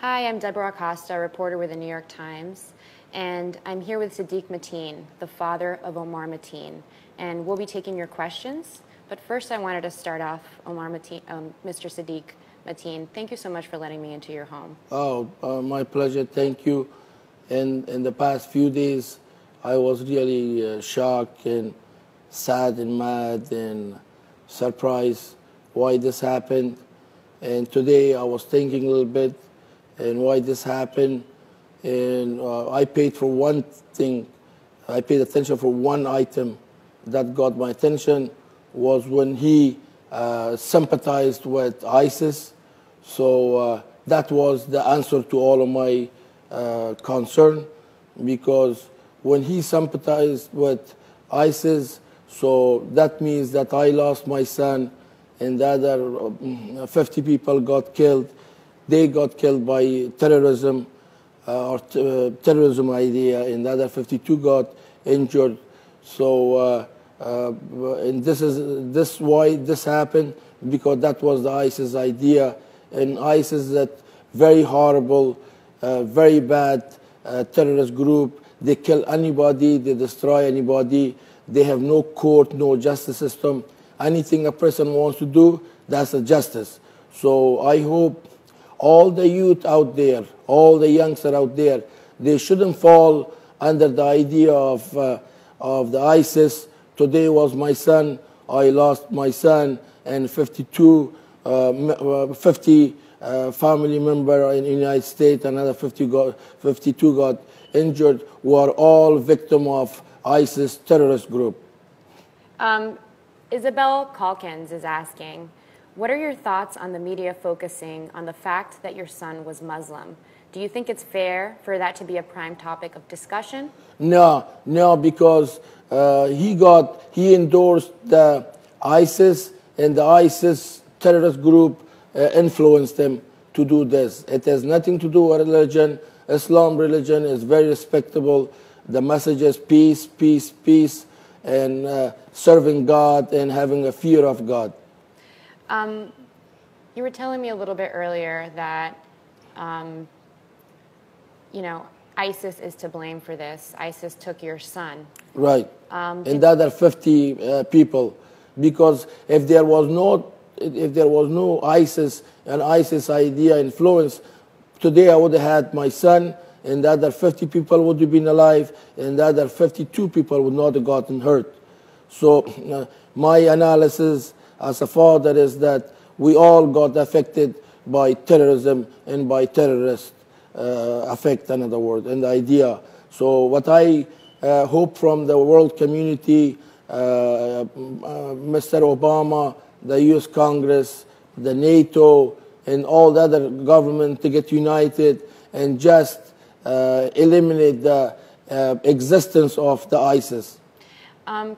Hi, I'm Deborah Acosta, a reporter with the New York Times, and I'm here with Sadiq Mateen, the father of Omar Mateen, and we'll be taking your questions. But first, I wanted to start off, Mr. Sadiq Mateen. Thank you so much for letting me into your home. My pleasure. Thank you. In the past few days, I was really shocked and sad and mad and surprised why this happened. And today I was thinking a little bit and why this happened. And I paid for one thing. I paid attention for one item that got my attention was when he sympathized with ISIS. So that was the answer to all of my concern, because when he sympathized with ISIS, so that means that I lost my son and the other 50 people got killed. They got killed by terrorism or terrorism idea, and the other 52 got injured. So and this is why this happened, because that was the ISIS idea. And ISIS is that very horrible, very bad terrorist group. They kill anybody, they destroy anybody. They have no court, no justice system. Anything a person wants to do, that's a justice. So I hope all the youth out there, all the youngsters out there, they shouldn't fall under the idea of the ISIS. Today was my son. I lost my son, and 50 family member in the United States, another 52 got injured, who are all victim of ISIS terrorist group. Isabel Calkins is asking, what are your thoughts on the media focusing on the fact that your son was Muslim? Do you think it's fair for that to be a prime topic of discussion? No, because he endorsed the ISIS, and the ISIS terrorist group influenced him to do this. It has nothing to do with religion. Islam religion is very respectable. The message is peace, peace, peace, and serving God and having a fear of God. You were telling me a little bit earlier that, ISIS is to blame for this. ISIS took your son. Right. And the other 50 people, because if there was no ISIS and ISIS idea influence, today I would have had my son, and the other 50 people would have been alive, and the other 52 people would not have gotten hurt. So my analysis as a father is that we all got affected by terrorism and by terrorist effect, in other words, and the idea. So what I hope from the world community, Mr. Obama, the U.S. Congress, the NATO, and all the other government to get united and just eliminate the existence of the ISIS.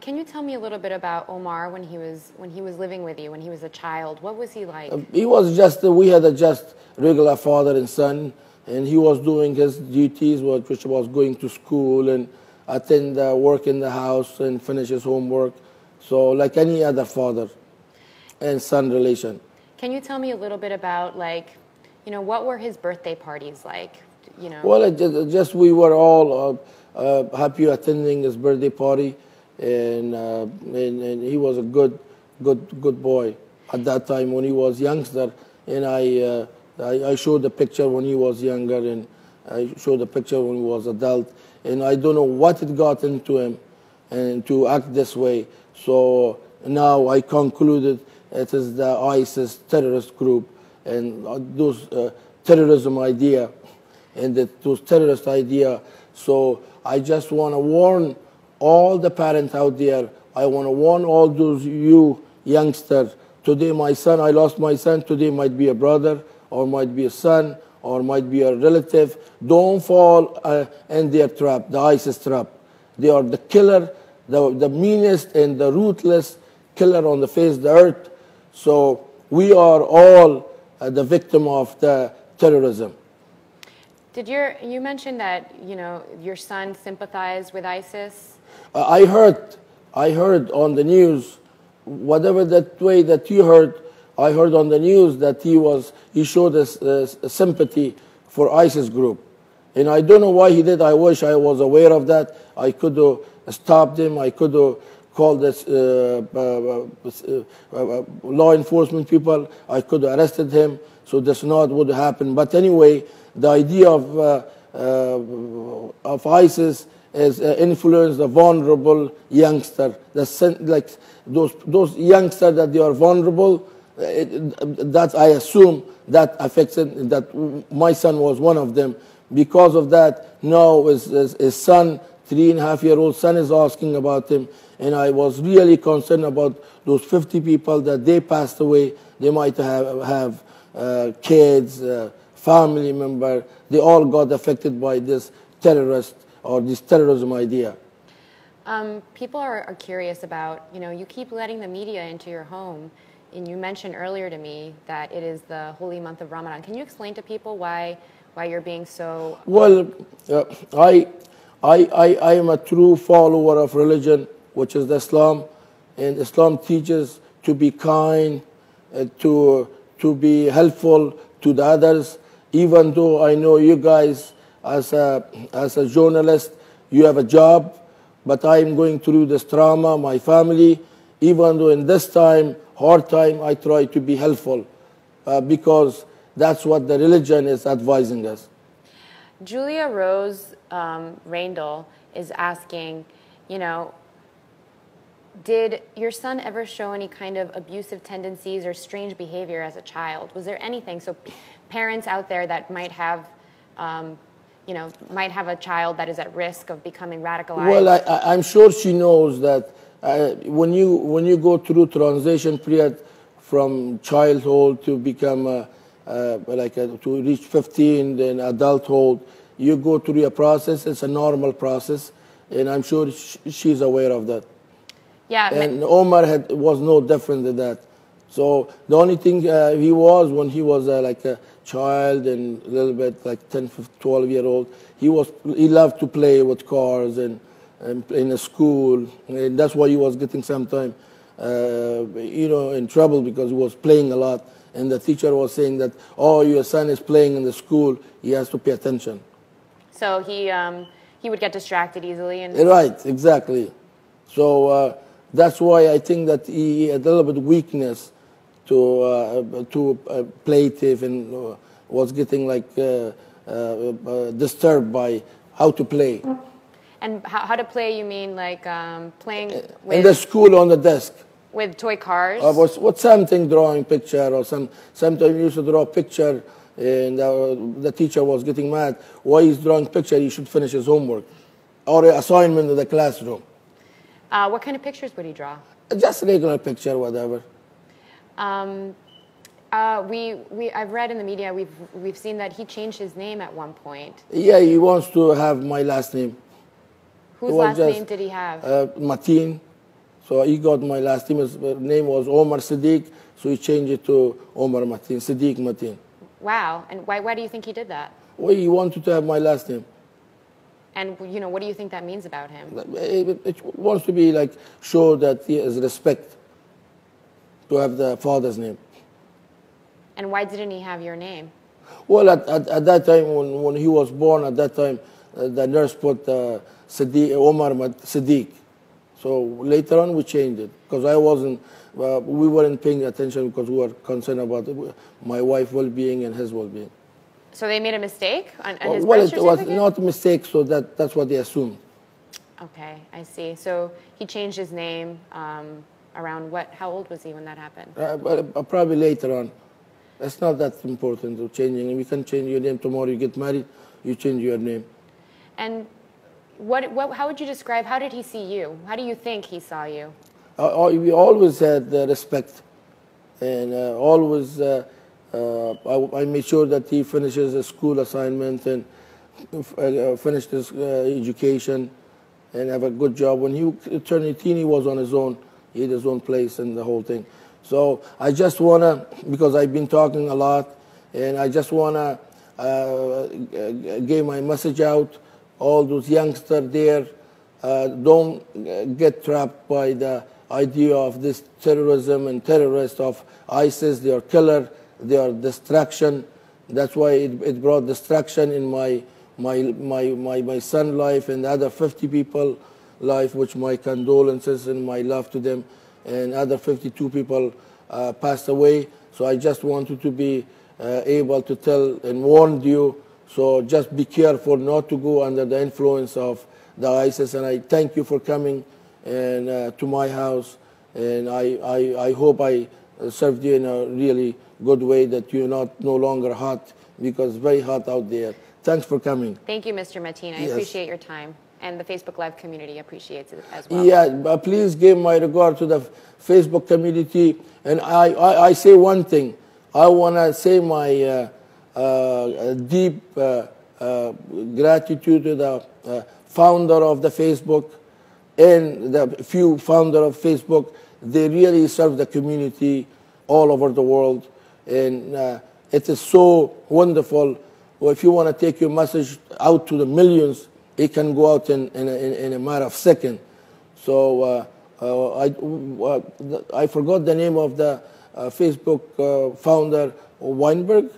Can you tell me a little bit about Omar when he was living with you, when he was a child? What was he like? He was we had a just regular father and son, and he was doing his duties, which was going to school and attend work in the house and finish his homework. So like any other father and son relation. Can you tell me a little bit about, what were his birthday parties like? Well, just we were all happy attending his birthday party, and he was a good boy at that time when he was youngster. And I showed the picture when he was younger, and I showed the picture when he was adult. And I don't know what it got into him and to act this way. So now I concluded it is the ISIS terrorist group and those terrorism idea and those terrorist idea. So I just want to warn all the parents out there. I want to warn all those you youngsters. Today I lost my son. Today might be a brother or might be a son or might be a relative. Don't fall in their trap, the ISIS trap. They are the killer, the meanest and the ruthless killer on the face of the earth. So we are all the victim of the terrorism. You mentioned that your son sympathized with ISIS? I heard on the news, whatever that way that you heard, I heard on the news that he showed us sympathy for ISIS group. And I don't know why he did. I wish I was aware of that. I could have stopped him. I could have called this law enforcement people. I could have arrested him. So this not would happen. But anyway, the idea of ISIS is influence the vulnerable youngster. Like those youngsters that they are vulnerable. That I assume that affected. That my son was one of them. Because of that, now his son, 3.5-year-old son, is asking about him. And I was really concerned about those 50 people that they passed away. They might have kids, family member. They all got affected by this terrorist or this terrorism idea. People are curious about, you keep letting the media into your home. And you mentioned earlier to me that it is the holy month of Ramadan. Can you explain to people why you're being so... Well, I am a true follower of religion, which is Islam. And Islam teaches to be kind, to be helpful to the others. Even though I know you guys, as a journalist, you have a job. But I am going through this trauma, my family. Even though in this time, hard time, I try to be helpful because that's what the religion is advising us. Julia Rose Randall is asking, did your son ever show any kind of abusive tendencies or strange behavior as a child? Was there anything? So parents out there that might have, might have a child that is at risk of becoming radicalized. Well, I'm sure she knows that when you go through transition period from childhood to become to reach 15, then adulthood, you go through a process. It's a normal process, and I'm sure she's aware of that. Yeah. And Omar was no different than that. So the only thing he was when he was like a child and a little bit like 10, 12-year-old, he loved to play with cars and in a school, and that's why he was getting sometimes in trouble because he was playing a lot. And the teacher was saying that, oh, your son is playing in the school, he has to pay attention. So he would get distracted easily. Right, exactly. So that's why I think that he had a little bit of weakness to plaintive and was getting like disturbed by how to play. And how to play, you mean like playing with... In the school on the desk. With toy cars? What something, drawing picture or sometimes you used to draw a picture and the teacher was getting mad. Why he's drawing picture? He should finish his homework. Or an assignment in the classroom. What kind of pictures would he draw? Just regular picture, whatever. I've read in the media, we've seen that he changed his name at one point. Yeah, he wants to have my last name. Whose last name did he have? Mateen. So he got my last name. His name was Omar Siddiq, so he changed it to Omar Mateen, Siddiq Mateen. Wow. And why do you think he did that? Well, he wanted to have my last name. And, what do you think that means about him? It wants to be like, show that he has respect to have the father's name. And why didn't he have your name? Well, at that time, when he was born, at that time, the nurse put Siddiq, Omar Siddiq. So later on, we changed it because we weren't paying attention because we were concerned about my wife's well-being and his well-being. So they made a mistake on his well, birth certificate? Well, it was not a mistake, so that's what they assumed. Okay, I see. So he changed his name around what? How old was he when that happened? Probably later on. It's not that important to changing. You can change your name tomorrow. You get married, you change your name. And how would you describe, how did he see you? How do you think he saw you? We always had respect, and always I made sure that he finishes his school assignment and finished his education and have a good job. When he turned 18, he was on his own. He had his own place and the whole thing. So I just want to, because I've been talking a lot, and I just want to get my message out. All those youngsters there, don't get trapped by the idea of this terrorism and terrorists of ISIS. They are killer, they are destruction. That's why it brought destruction in my son's life and the other 50 people life, which my condolences and my love to them, and other 52 people passed away. So I just wanted to be able to tell and warn you. So just be careful not to go under the influence of the ISIS. And I thank you for coming and to my house. And I hope I served you in a really good way, that you're no longer hot, because it's very hot out there. Thanks for coming. Thank you, Mr. Mateen. I Yes. appreciate your time. And the Facebook Live community appreciates it as well. Yeah, but please give my regard to the Facebook community. And I say one thing. I want to say my deep gratitude to the founder of the Facebook and the few founder of Facebook. They really serve the community all over the world. And it is so wonderful. Well, if you want to take your message out to the millions, it can go out in a matter of seconds. So I forgot the name of the Facebook founder, Weinberg.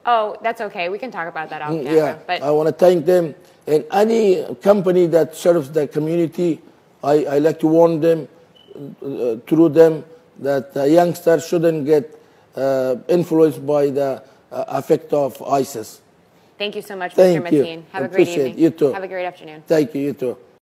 Oh, that's okay. We can talk about that off camera. Yeah, But I want to thank them. And any company that serves the community, I like to warn them, through them, that youngsters shouldn't get influenced by the effect of ISIS. thank you so much, Thank Mr. you. Mateen. Have a great Appreciate it. evening. You too. Have a great afternoon. Thank you, you too.